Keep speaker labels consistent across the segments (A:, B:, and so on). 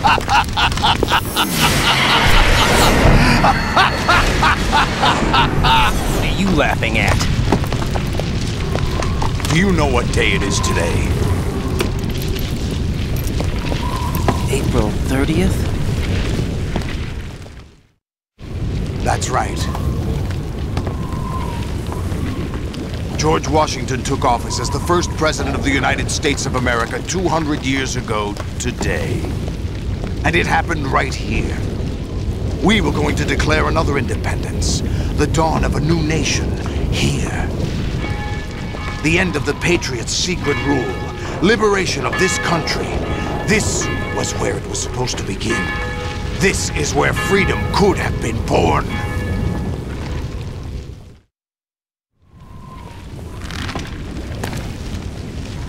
A: What are you laughing at?
B: Do you know what day it is today?
A: April 30th?
B: That's right. George Washington took office as the first president of the United States of America 200 years ago today. And it happened right here. We were going to declare another independence, the dawn of a new nation, here. The end of the Patriots' secret rule, liberation of this country. This was where it was supposed to begin. This is where freedom could have been born.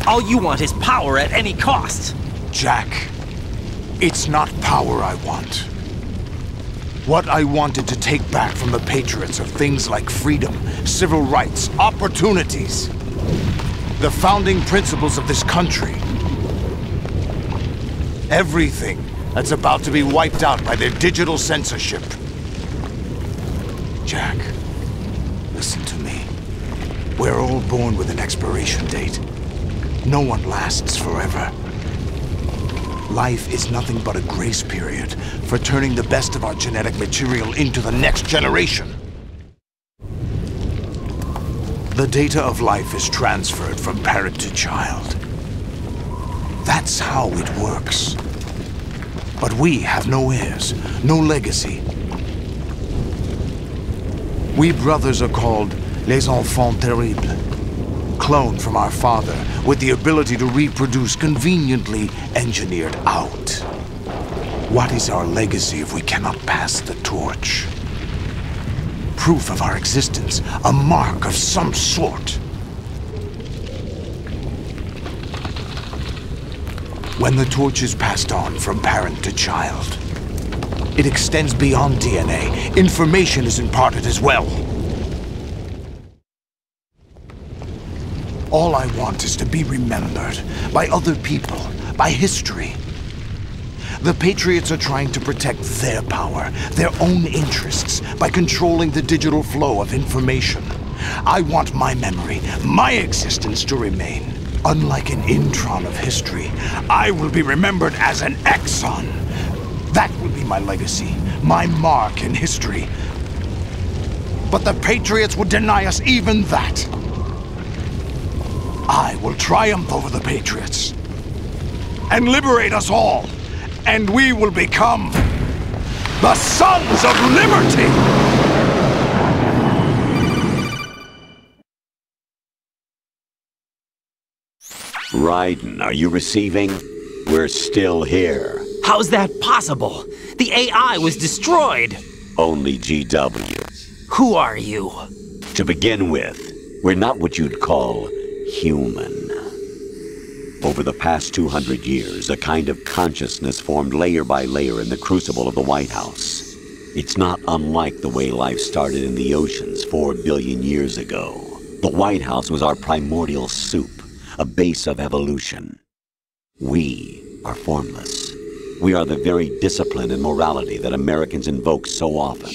A: All you want is power at any cost.
B: Jack, it's not power I want. What I wanted to take back from the Patriots are things like freedom, civil rights, opportunities. The founding principles of this country. Everything that's about to be wiped out by their digital censorship. Jack, listen to me. We're all born with an expiration date. No one lasts forever. Life is nothing but a grace period for turning the best of our genetic material into the next generation. The data of life is transferred from parent to child. That's how it works. But we have no heirs, no legacy. We brothers are called les enfants terribles. Cloned from our father, with the ability to reproduce conveniently engineered out. What is our legacy if we cannot pass the torch? Proof of our existence, a mark of some sort. When the torch is passed on from parent to child, it extends beyond DNA. Information is imparted as well. All I want is to be remembered by other people, by history. The Patriots are trying to protect their power, their own interests, by controlling the digital flow of information. I want my memory, my existence to remain. Unlike an intron of history, I will be remembered as an exon. That will be my legacy, my mark in history. But the Patriots would deny us even that. I will triumph over the Patriots and liberate us all, and we will become the Sons of Liberty!
C: Raiden, are you receiving? We're still here.
A: How's that possible? The AI was destroyed.
C: Only GW.
A: Who are you?
C: To begin with, we're not what you'd call human. Over the past 200 years, a kind of consciousness formed layer by layer in the crucible of the White House. It's not unlike the way life started in the oceans 4 billion years ago. The White House was our primordial soup, a base of evolution. We are formless. We are the very discipline and morality that Americans invoke so often.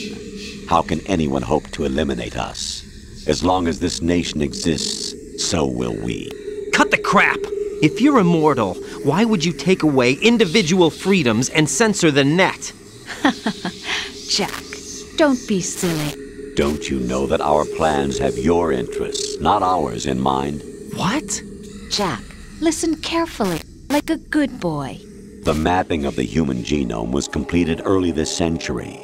C: How can anyone hope to eliminate us? As long as this nation exists, so will we.
A: Cut the crap! If you're immortal, why would you take away individual freedoms and censor the net?
D: Jack, don't be silly.
C: Don't you know that our plans have your interests, not ours, in mind?
A: What?
D: Jack, listen carefully, like a good boy.
C: The mapping of the human genome was completed early this century.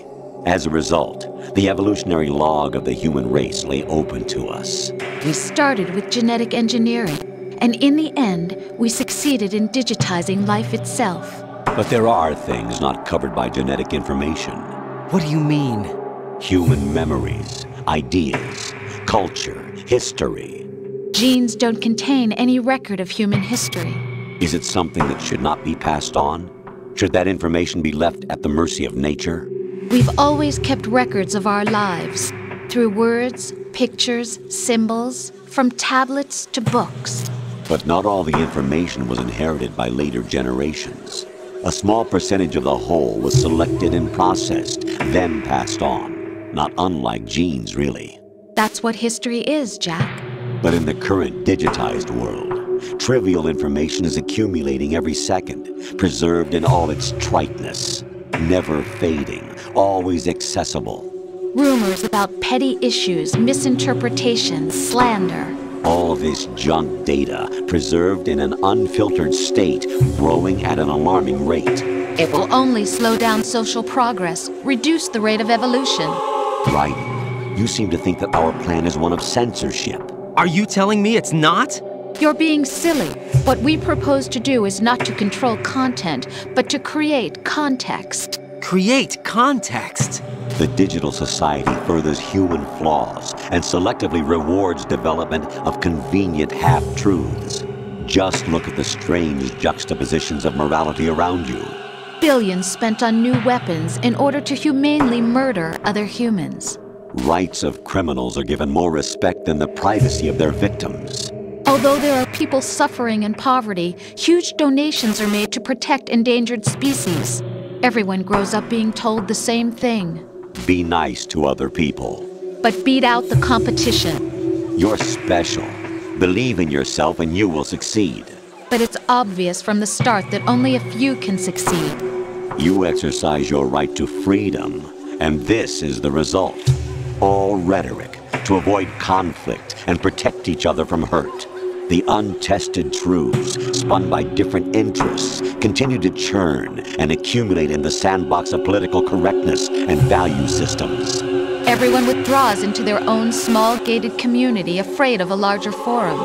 C: As a result, the evolutionary log of the human race lay open to us.
D: We started with genetic engineering, and in the end, we succeeded in digitizing life itself.
C: But there are things not covered by genetic information.
A: What do you mean?
C: Human memories, ideas, culture, history.
D: Genes don't contain any record of human history.
C: Is it something that should not be passed on? Should that information be left at the mercy of nature?
D: We've always kept records of our lives, through words, pictures, symbols, from tablets to books.
C: But not all the information was inherited by later generations. A small percentage of the whole was selected and processed, then passed on. Not unlike genes, really.
D: That's what history is, Jack.
C: But in the current digitized world, trivial information is accumulating every second, preserved in all its triteness, never fading, always accessible.
D: Rumors about petty issues, misinterpretations, slander.
C: All this junk data, preserved in an unfiltered state, growing at an alarming rate.
D: It will only slow down social progress, reduce the rate of evolution.
C: Right. You seem to think that our plan is one of censorship.
A: Are you telling me it's not?
D: You're being silly. What we propose to do is not to control content, but to create context.
A: Create context?
C: The digital society furthers human flaws and selectively rewards development of convenient half-truths. Just look at the strange juxtapositions of morality around you.
D: Billions spent on new weapons in order to humanely murder other humans.
C: Rights of criminals are given more respect than the privacy of their victims.
D: Although there are people suffering in poverty, huge donations are made to protect endangered species. Everyone grows up being told the same thing.
C: Be nice to other people.
D: But beat out the competition.
C: You're special. Believe in yourself and you will succeed.
D: But it's obvious from the start that only a few can succeed.
C: You exercise your right to freedom, and this is the result. All rhetoric to avoid conflict and protect each other from hurt. The untested truths, spun by different interests, continue to churn and accumulate in the sandbox of political correctness and value systems.
D: Everyone withdraws into their own small gated community, afraid of a larger forum.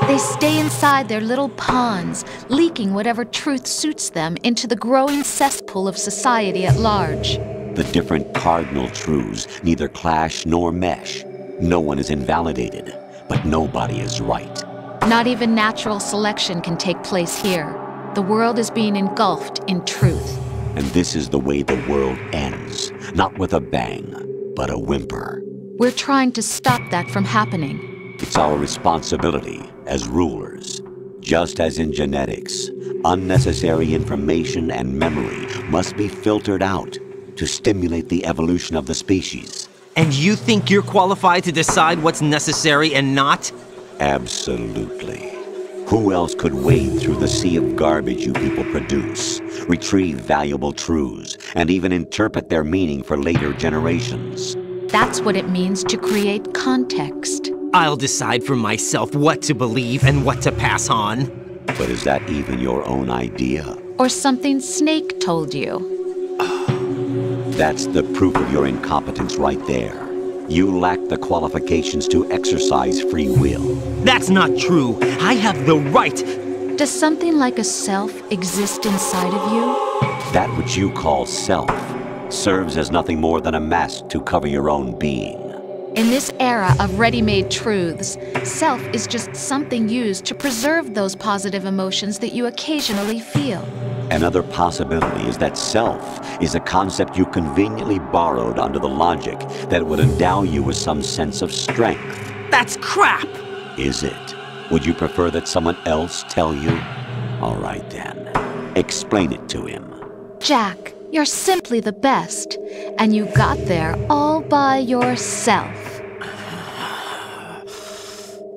D: They stay inside their little ponds, leaking whatever truth suits them into the growing cesspool of society at large.
C: The different cardinal truths neither clash nor mesh. No one is invalidated, but nobody is right.
D: Not even natural selection can take place here. The world is being engulfed in truth.
C: And this is the way the world ends, not with a bang, but a whimper.
D: We're trying to stop that from happening.
C: It's our responsibility as rulers. Just as in genetics, unnecessary information and memory must be filtered out to stimulate the evolution of the species.
A: And you think you're qualified to decide what's necessary and not?
C: Absolutely. Who else could wade through the sea of garbage you people produce, retrieve valuable truths, and even interpret their meaning for later generations?
D: That's what it means to create context.
A: I'll decide for myself what to believe and what to pass on.
C: But is that even your own idea?
D: Or something Snake told you?
C: That's the proof of your incompetence right there. You lack the qualifications to exercise free will.
A: That's not true. I have the right.
D: Does something like a self exist inside of you?
C: That which you call self serves as nothing more than a mask to cover your own being.
D: In this era of ready-made truths, self is just something used to preserve those positive emotions that you occasionally feel.
C: Another possibility is that self is a concept you conveniently borrowed under the logic that it would endow you with some sense of strength.
A: That's crap!
C: Is it? Would you prefer that someone else tell you? All right then. Explain it to him.
D: Jack, you're simply the best, and you got there all by yourself.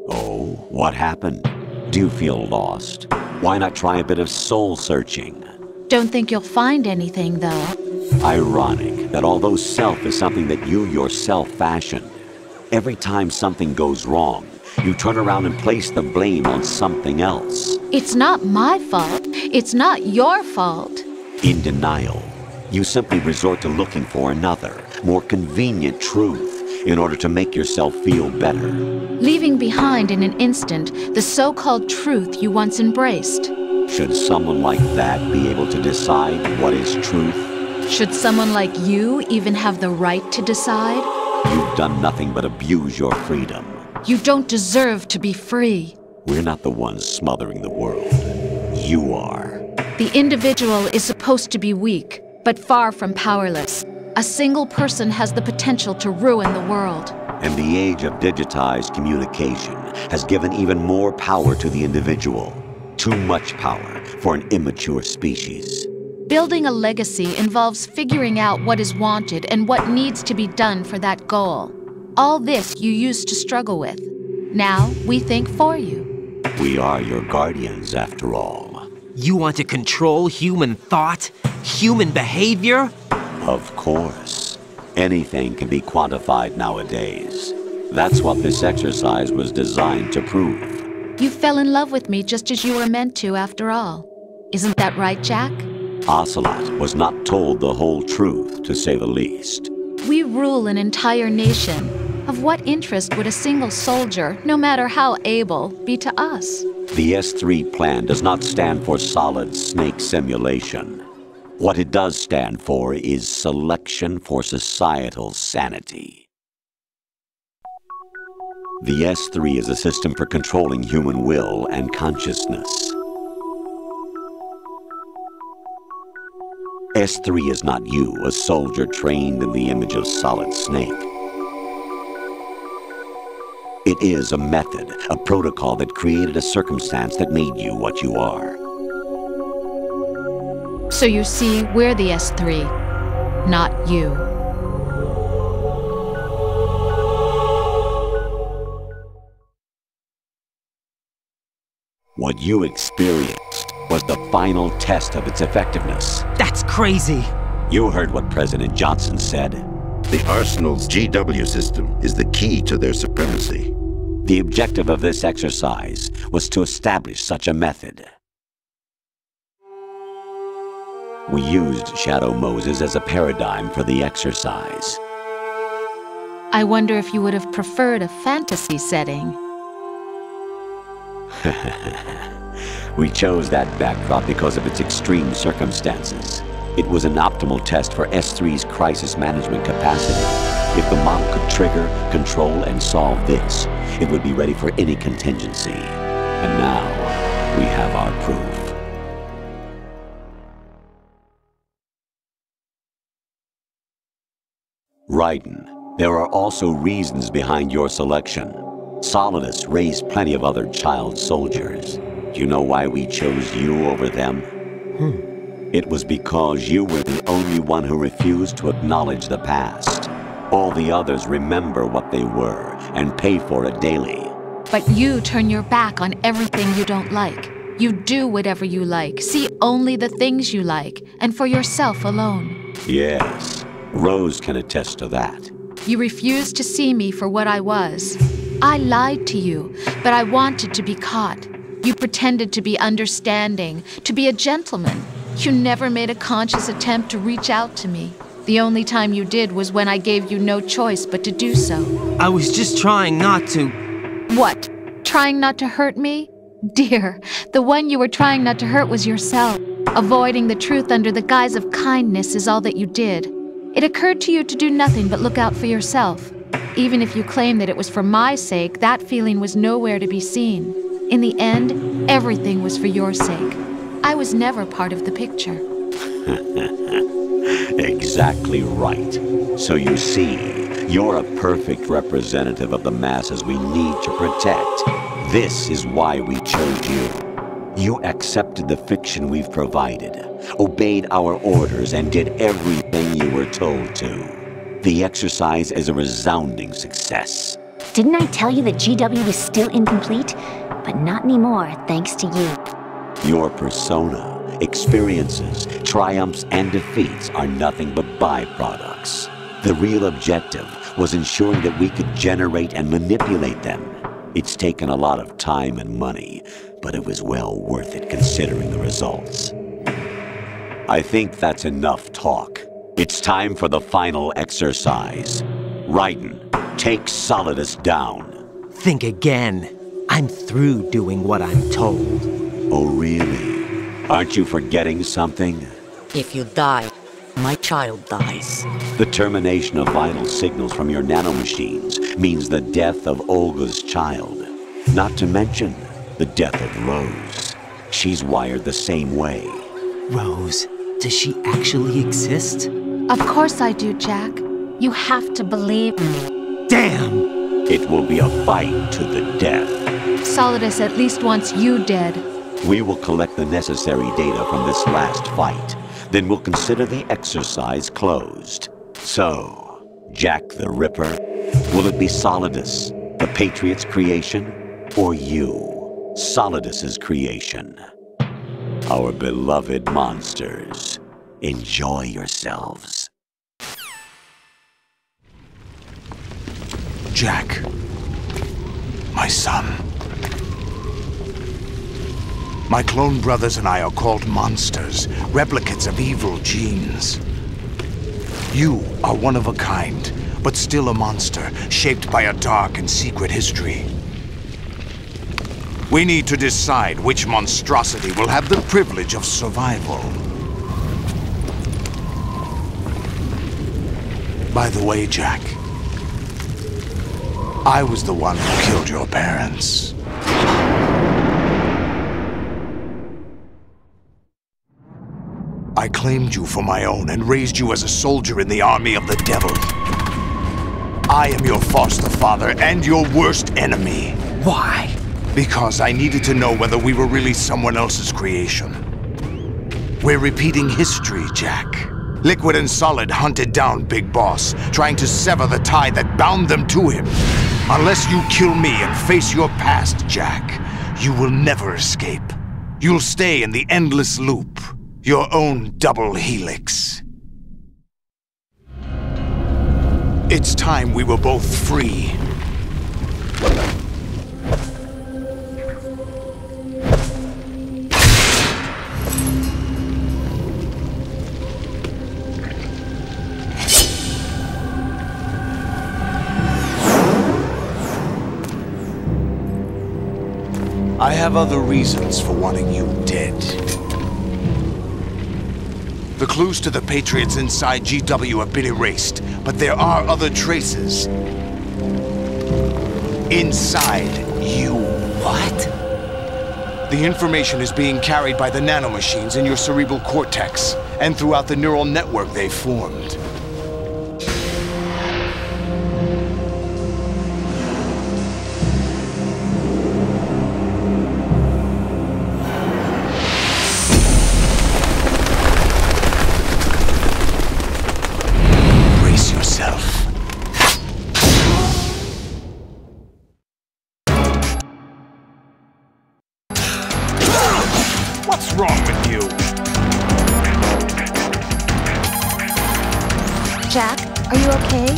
C: Oh, what happened? Do you feel lost? Why not try a bit of soul-searching?
D: Don't think you'll find anything, though.
C: Ironic that although self is something that you yourself fashioned, every time something goes wrong, you turn around and place the blame on something else.
D: It's not my fault. It's not your fault.
C: In denial, you simply resort to looking for another, more convenient truth in order to make yourself feel better.
D: Leaving behind in an instant the so-called truth you once embraced.
C: Should someone like that be able to decide what is truth?
D: Should someone like you even have the right to decide?
C: You've done nothing but abuse your freedom.
D: You don't deserve to be free.
C: We're not the ones smothering the world. You are.
D: The individual is supposed to be weak, but far from powerless. A single person has the potential to ruin the world.
C: And the age of digitized communication has given even more power to the individual. Too much power for an immature species.
D: Building a legacy involves figuring out what is wanted and what needs to be done for that goal. All this you used to struggle with. Now we think for you.
C: We are your guardians, after all.
A: You want to control human thought? Human behavior?
C: Of course. Anything can be quantified nowadays. That's what this exercise was designed to prove.
D: You fell in love with me just as you were meant to, after all. Isn't that right, Jack?
C: Ocelot was not told the whole truth, to say the least.
D: We rule an entire nation. Of what interest would a single soldier, no matter how able, be to us?
C: The S3 plan does not stand for solid snake simulation. What it does stand for is selection for societal sanity. The S3 is a system for controlling human will and consciousness. S3 is not you, a soldier trained in the image of Solid Snake. It is a method, a protocol that created a circumstance that made you what you are.
D: So you see, we're the S3, not you.
C: What you experienced was the final test of its effectiveness.
A: That's crazy.
C: You heard what President Johnson said.
E: The Arsenal's GW system is the key to their supremacy.
C: The objective of this exercise was to establish such a method. We used Shadow Moses as a paradigm for the exercise.
D: I wonder if you would have preferred a fantasy setting.
C: We chose that backdrop because of its extreme circumstances. It was an optimal test for S3's crisis management capacity. If the model could trigger, control, and solve this, it would be ready for any contingency. And now, we have our proof. Raiden, there are also reasons behind your selection. Solidus raised plenty of other child soldiers. Do you know why we chose you over them? It was because you were the only one who refused to acknowledge the past. All the others remember what they were and pay for it daily.
D: But you turn your back on everything you don't like. You do whatever you like, see only the things you like, and for yourself alone.
C: Yes, Rose can attest to that.
D: You refused to see me for what I was. I lied to you, but I wanted to be caught. You pretended to be understanding, to be a gentleman. You never made a conscious attempt to reach out to me. The only time you did was when I gave you no choice but to do so.
A: I was just trying not to.
D: What? Trying not to hurt me? Dear, the one you were trying not to hurt was yourself. Avoiding the truth under the guise of kindness is all that you did. It occurred to you to do nothing but look out for yourself. Even if you claim that it was for my sake, that feeling was nowhere to be seen. In the end, everything was for your sake. I was never part of the picture.
C: Exactly right. So you see, you're a perfect representative of the masses we need to protect. This is why we chose you. You accepted the fiction we've provided, obeyed our orders, and did everything you were told to. The exercise is a resounding success.
F: Didn't I tell you that GW was still incomplete? But not anymore, thanks to you.
C: Your persona, experiences, triumphs, and defeats are nothing but byproducts. The real objective was ensuring that we could generate and manipulate them. It's taken a lot of time and money, but it was well worth it considering the results. I think that's enough talk. It's time for the final exercise. Raiden, take Solidus down.
A: Think again. I'm through doing what I'm told.
C: Oh, really? Aren't you forgetting something?
G: If you die, my child dies.
C: The termination of vital signals from your nanomachines means the death of Olga's child. Not to mention the death of Rose. She's wired the same way.
A: Rose, does she actually exist?
D: Of course I do, Jack. You have to believe me.
A: Damn!
C: It will be a fight to the death.
D: Solidus at least wants you dead.
C: We will collect the necessary data from this last fight. then we'll consider the exercise closed. So, Jack the Ripper, will it be Solidus, the Patriot's creation, or you, Solidus's creation? Our beloved monsters, enjoy yourselves.
B: Jack, my son. My clone brothers and I are called monsters, replicates of evil genes. You are one of a kind, but still a monster, shaped by a dark and secret history. We need to decide which monstrosity will have the privilege of survival. By the way, Jack, I was the one who killed your parents. I claimed you for my own and raised you as a soldier in the army of the devil. I am your foster father and your worst enemy.
A: Why?
B: Because I needed to know whether we were really someone else's creation. We're repeating history, Jack. Liquid and Solid hunted down Big Boss, trying to sever the tie that bound them to him. Unless you kill me and face your past, Jack, you will never escape. You'll stay in the endless loop, your own double helix. It's time we were both free. I have other reasons for wanting you dead. The clues to the Patriots inside GW have been erased, but there are other traces. Inside you.
A: What?
B: The information is being carried by the nanomachines in your cerebral cortex, and throughout the neural network they formed. What's wrong with you?
D: Jack, are you okay?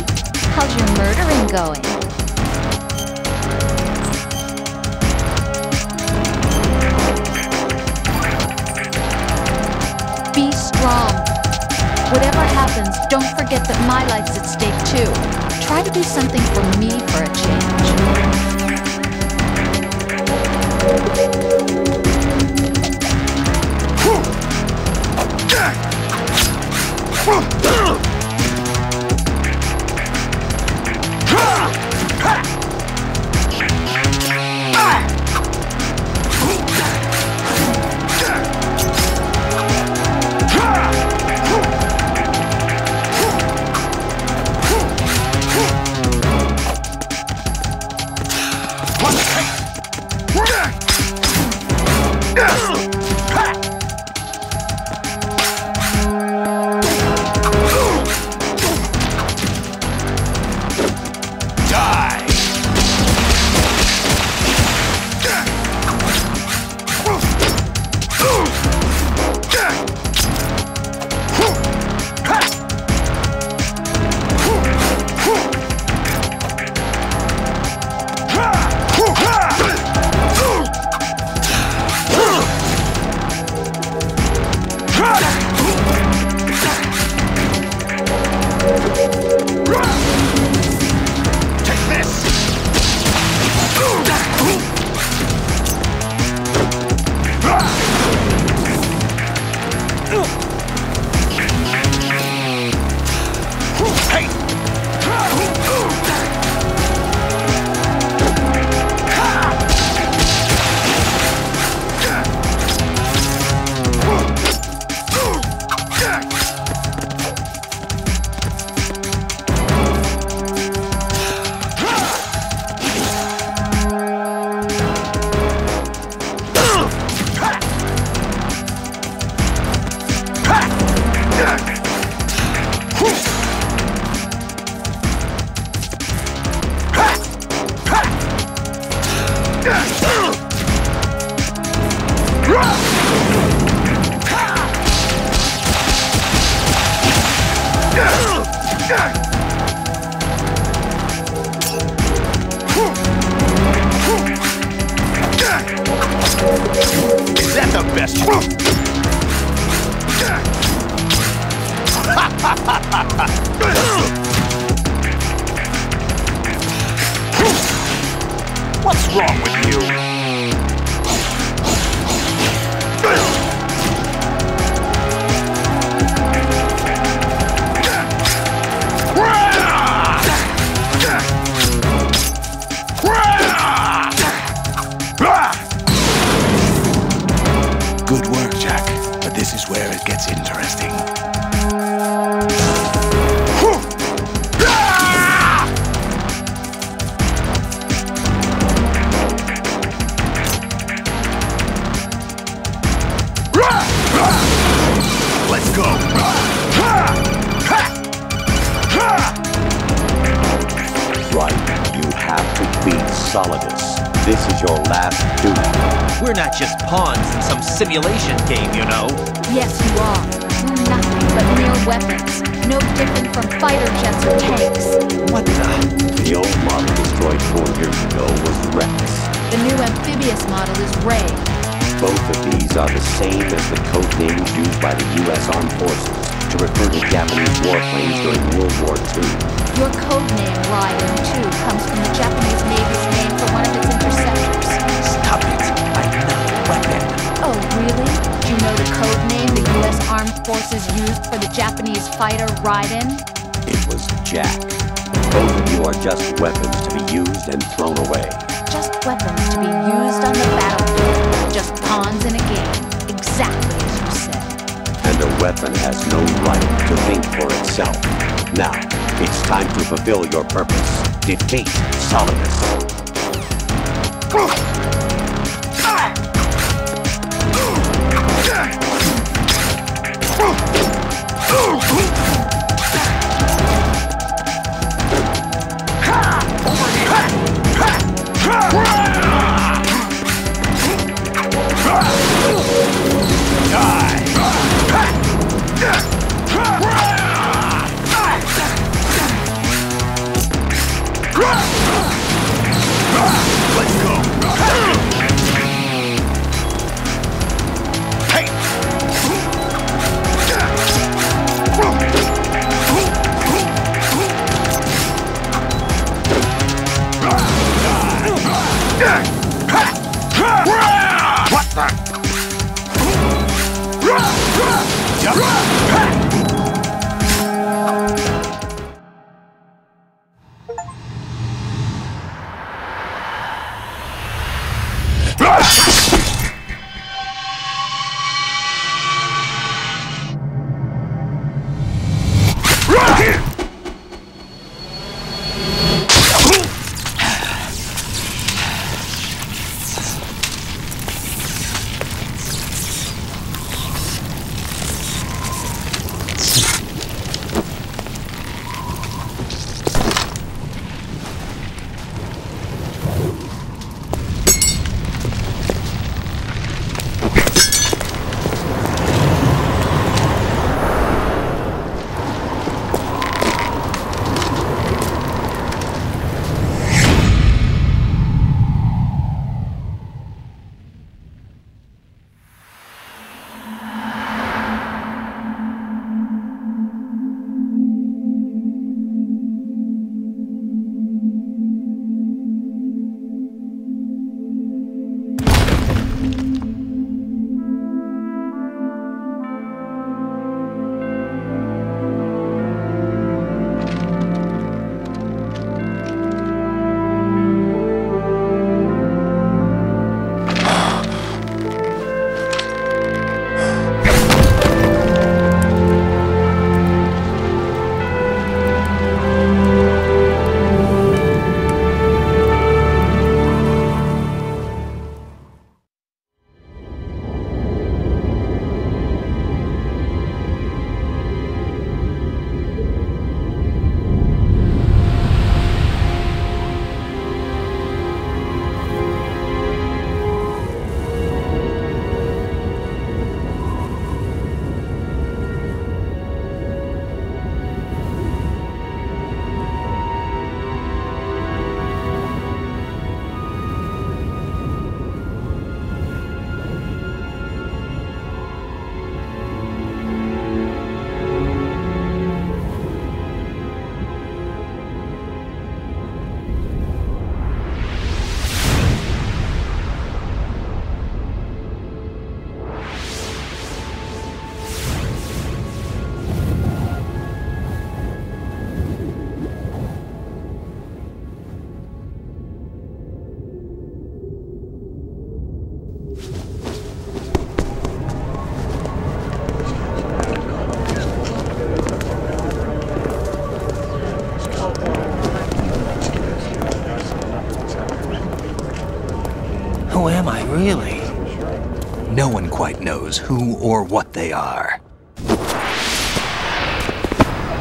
D: How's your murdering going? Be strong. Whatever happens, don't forget that my life's at stake too. Try to do something for me for a change.
B: Is that the best? What's wrong with you? Good work, Jack. But this is where it gets interesting. Let's go.
C: Right. You have to beat Solidus. This is your last duty.
A: We're not just pawns in some simulation game, you know.
D: Yes, you are. We're nothing but mere weapons. No different from fighter jets or tanks.
A: What the?
C: The old model destroyed 4 years ago was Rex.
D: The new amphibious model is Ray.
C: Both of these are the same as the code names used by the U.S. Armed Forces to refer to Japanese warplanes during World War II.
D: Your code name, Ryan, too, comes from the Japanese Navy's name for one of its interceptors.
B: Stop it. I'm not a weapon.
D: Oh, really? Do you know the code name the U.S. Armed Forces used for the Japanese fighter Raiden?
C: It was Jack. Both of you are just weapons to be used and thrown away.
D: Just weapons to be used on the battlefield. Just pawns in a game. Exactly as you said.
C: And a weapon has no right to think for itself. Now, it's time to fulfill your purpose. Defeat Solidus.
B: Let's go. Hey. What the?
H: Really?
B: No one quite knows who or what they are.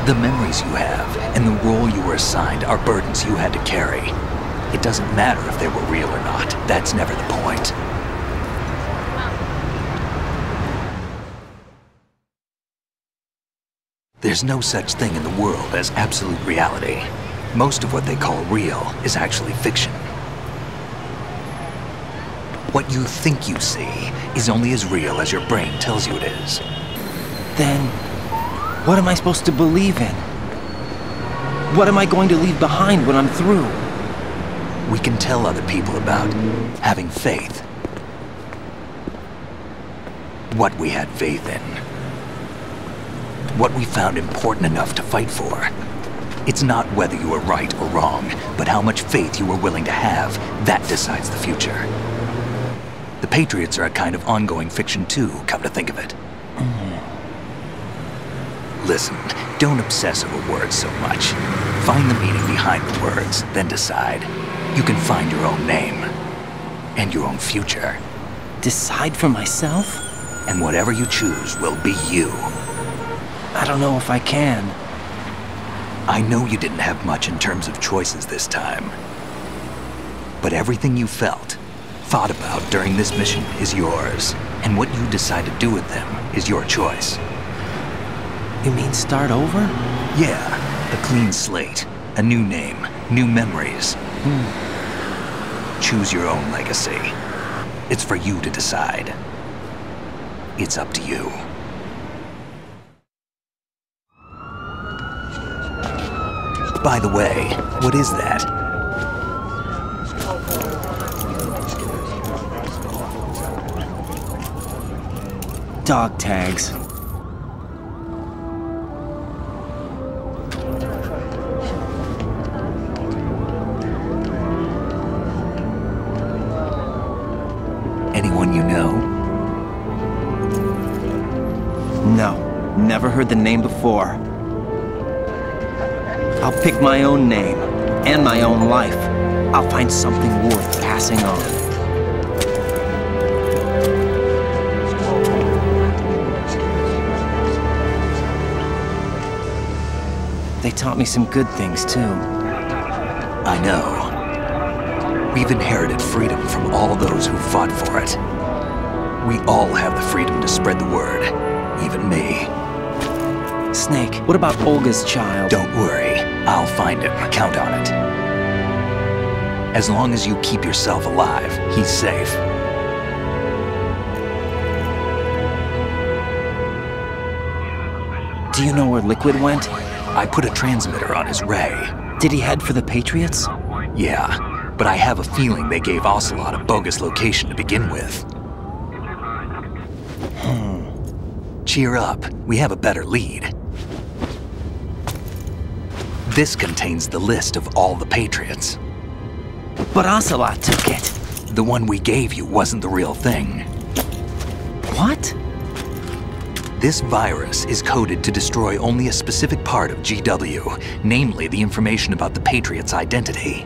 B: The memories you have and the role you were assigned are burdens you had to carry. It doesn't matter if they were real or not. That's never the point. There's no such thing in the world as absolute reality. Most of what they call real is actually fiction. What you think you see is only as real as your brain tells you it is.
H: Then, what am I supposed to believe in? What am I going to leave behind when I'm through?
B: We can tell other people about having faith. What we had faith in. What we found important enough to fight for. It's not whether you were right or wrong, but how much faith you were willing to have. That decides the future. The Patriots are a kind of ongoing fiction too, come to think of it. Listen, don't obsess over words so much. Find the meaning behind the words, then decide. You can find your own name. And your own future.
H: Decide for myself?
B: And whatever you choose will be you.
H: I don't know if I can.
B: I know you didn't have much in terms of choices this time. But everything you felt, thought about during this mission is yours. And what you decide to do with them is your choice.
H: You mean start over?
B: Yeah, a clean slate, a new name, new memories. Choose your own legacy. It's for you to decide. It's up to you. By the way, what is that?
H: Dog tags.
B: Anyone you know?
H: No, never heard the name before. I'll pick my own name, and my own life. I'll find something worth passing on. They taught me some good things, too.
B: I know. We've inherited freedom from all those who fought for it. We all have the freedom to spread the word, even me.
H: Snake, what about Olga's child?
B: Don't worry, I'll find him. Count on it. As long as you keep yourself alive, he's safe.
H: Do you know where Liquid went?
B: I put a transmitter on his ray.
H: Did he head for the Patriots?
B: Yeah, but I have a feeling they gave Ocelot a bogus location to begin with. Cheer up, we have a better lead. This contains the list of all the Patriots.
H: But Ocelot took it.
B: The one we gave you wasn't the real thing.
H: What?
B: This virus is coded to destroy only a specific part of GW, namely the information about the Patriots' identity.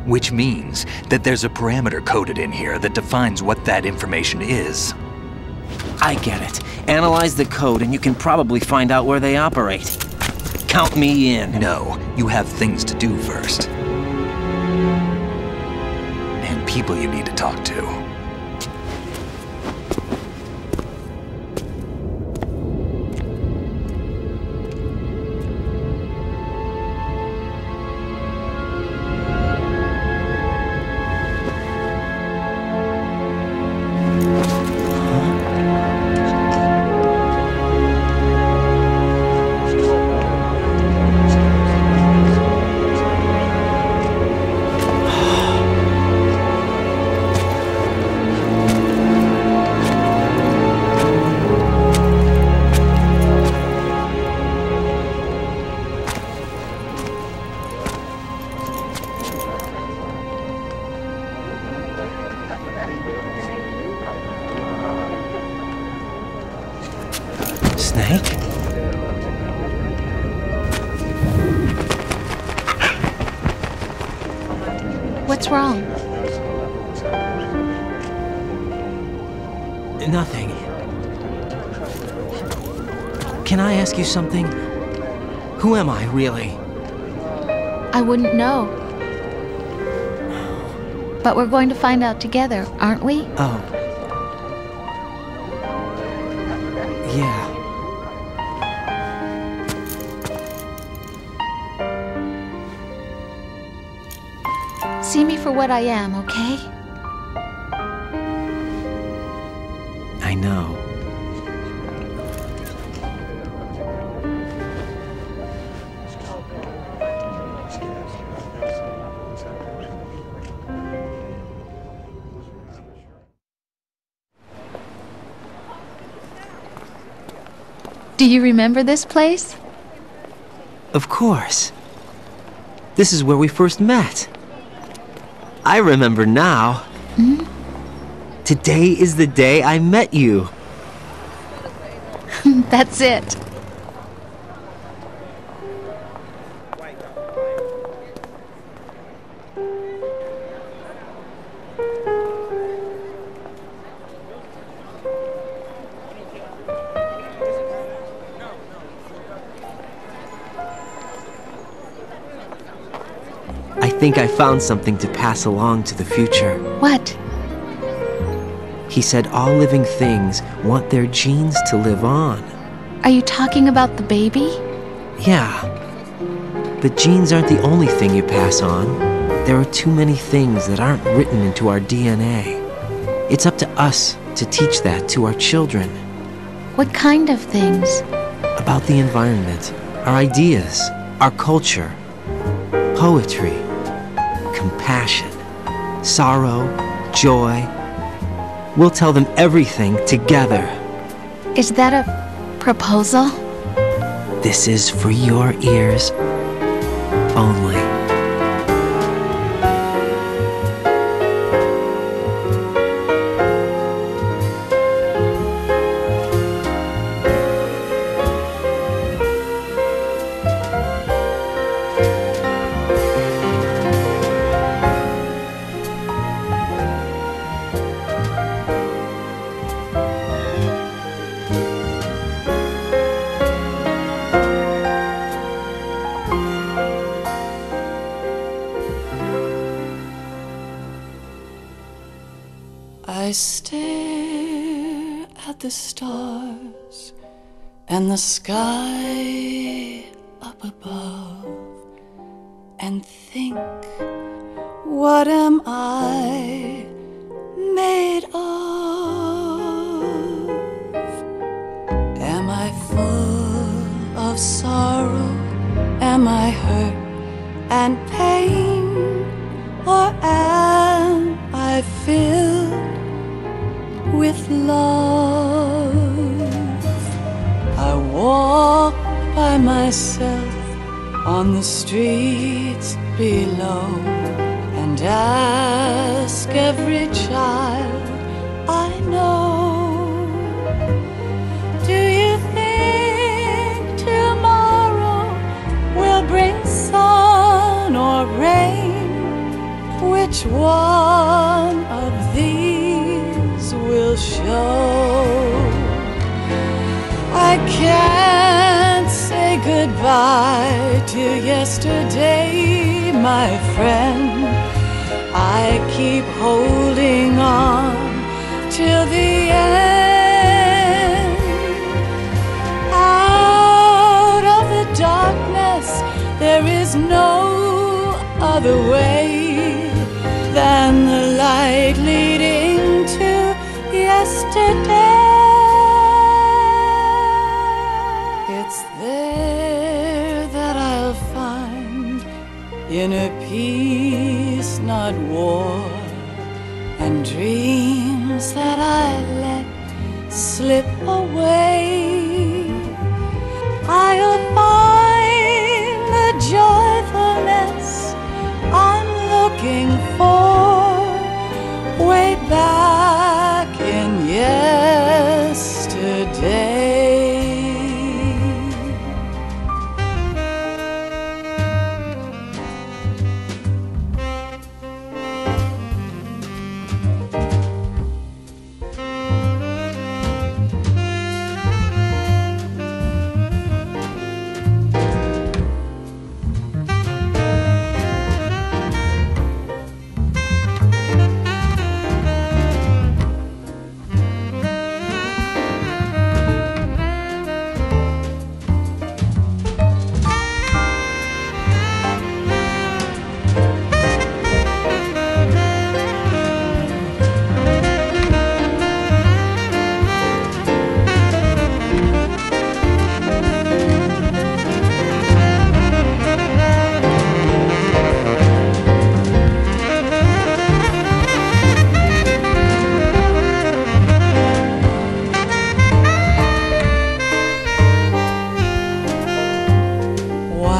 B: Which means that there's a parameter coded in here that defines what that information is.
H: I get it. Analyze the code and you can probably find out where they operate. Count me in.
B: No, you have things to do first. And people you need to talk to.
H: Snake?
D: What's wrong?
H: Nothing. Can I ask you something? Who am I, really?
D: I wouldn't know. But we're going to find out together, aren't we?
H: Oh. Yeah.
D: See me for what I am, okay?
H: I know.
D: Do you remember this place?
H: Of course. This is where we first met. I remember now.
D: Hmm?
H: Today is the day I met you.
D: That's it.
H: I think I found something to pass along to the future.
D: What?
H: He said all living things want their genes to live on.
D: Are you talking about the baby?
H: Yeah. But genes aren't the only thing you pass on. There are too many things that aren't written into our DNA. It's up to us to teach that to our children.
D: What kind of things?
H: About the environment, our ideas, our culture, poetry, compassion, sorrow, joy. We'll tell them everything together.
D: Is that a proposal?
H: This is for your ears only.
I: I stare at the stars and the sky up above and think, what am I made of? Am I full of sorrow? Am I hurt and pain? Or am I filled with love? I walk by myself on the streets below and ask every child I know, do you think tomorrow will bring sun or rain? Which one of these will show? I can't say goodbye to yesterday, my friend. I keep holding on till the end. Out of the darkness, there is no other way than the light leading to yesterday. It's there that I'll find inner peace, not war, and dreams that I let slip away. I'll find the joyfulness I'm looking for way back in yesterday.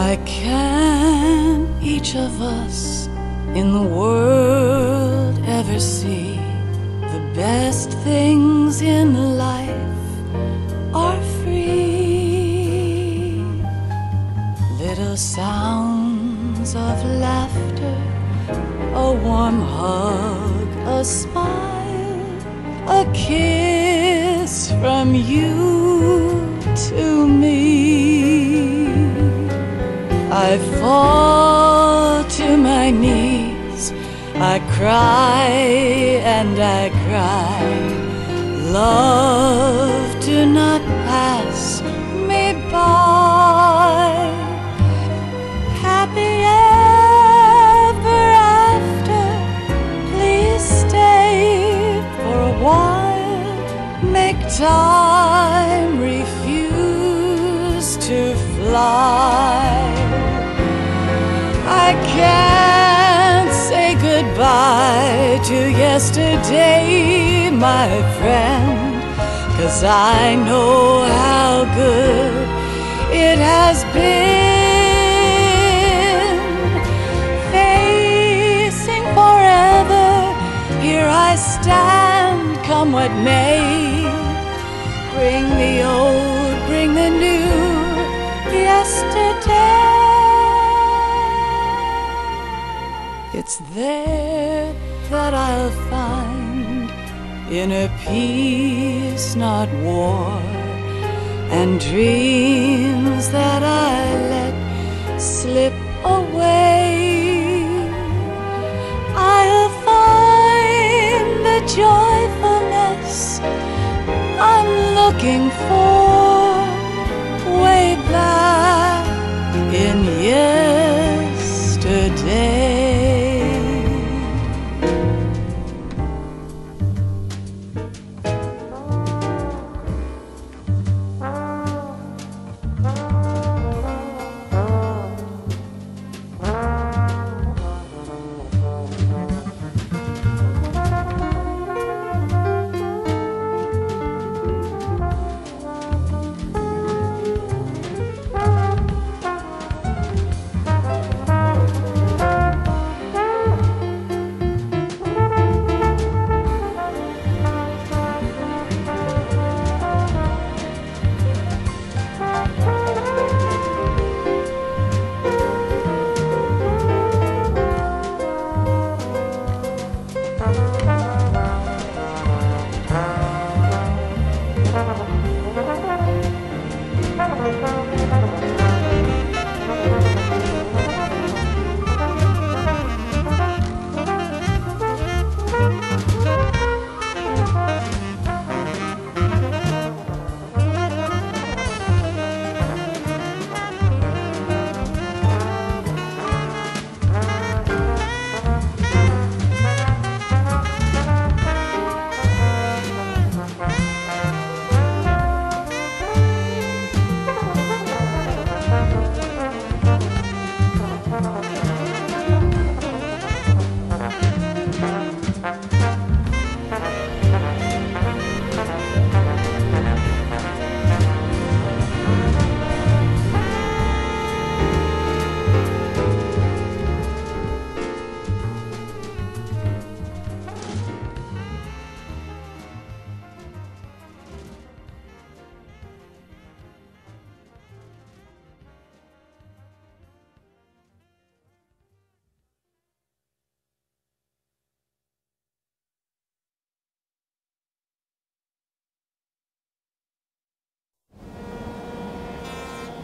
I: Why can't each of us in the world ever see the best things in life are free? Little sounds of laughter, a warm hug, a smile, a kiss from you to me. I fall to my knees, I cry and I cry. Love, do not pass me by. Happy ever after, please stay for a while. Make time, refuse to fly. I can't say goodbye to yesterday, my friend, 'cause I know how good it has been. Facing forever, here I stand, come what may. Bring the old, bring the new, yesterday. It's there that I'll find inner peace, not war, and dreams that I let slip away. I'll find the joyfulness I'm looking for way back in yesterday.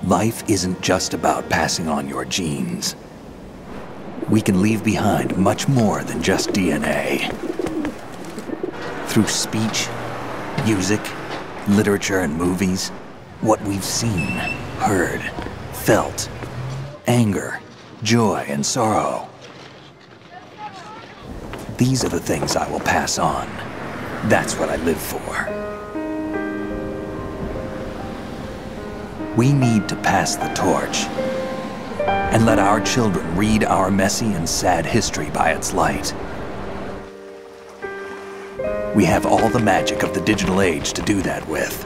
B: Life isn't just about passing on your genes. We can leave behind much more than just DNA. Through speech, music, literature, and movies, what we've seen, heard, felt, anger, joy, and sorrow. These are the things I will pass on. That's what I live for. We need to pass the torch and let our children read our messy and sad history by its light. We have all the magic of the digital age to do that with.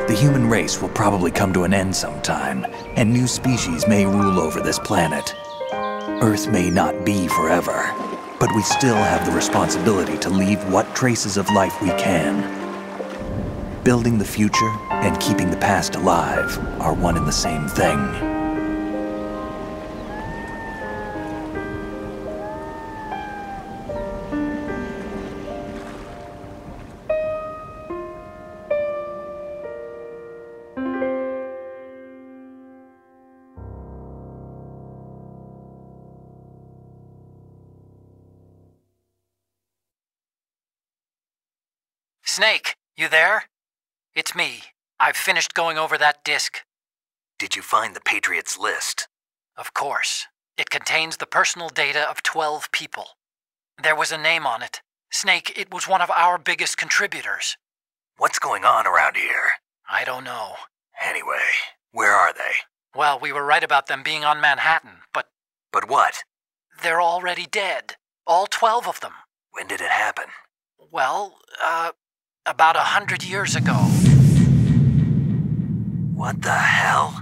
B: The human race will probably come to an end sometime, and new species may rule over this planet. Earth may not be forever, but we still have the responsibility to leave what traces of life we can. Building the future and keeping the past alive are one and the same thing.
J: Snake, you there? It's me. I've finished going over that disk.
K: Did you find the Patriots list?
J: Of course. It contains the personal data of 12 people. There was a name on it. Snake, it was one of our biggest contributors.
K: What's going on around here?
J: I don't know.
K: Anyway, where are they?
J: Well, we were right about them being on Manhattan, but...
K: But what?
J: They're already dead. All 12 of them.
K: When did it happen?
J: Well, about 100 years ago.
K: What the hell?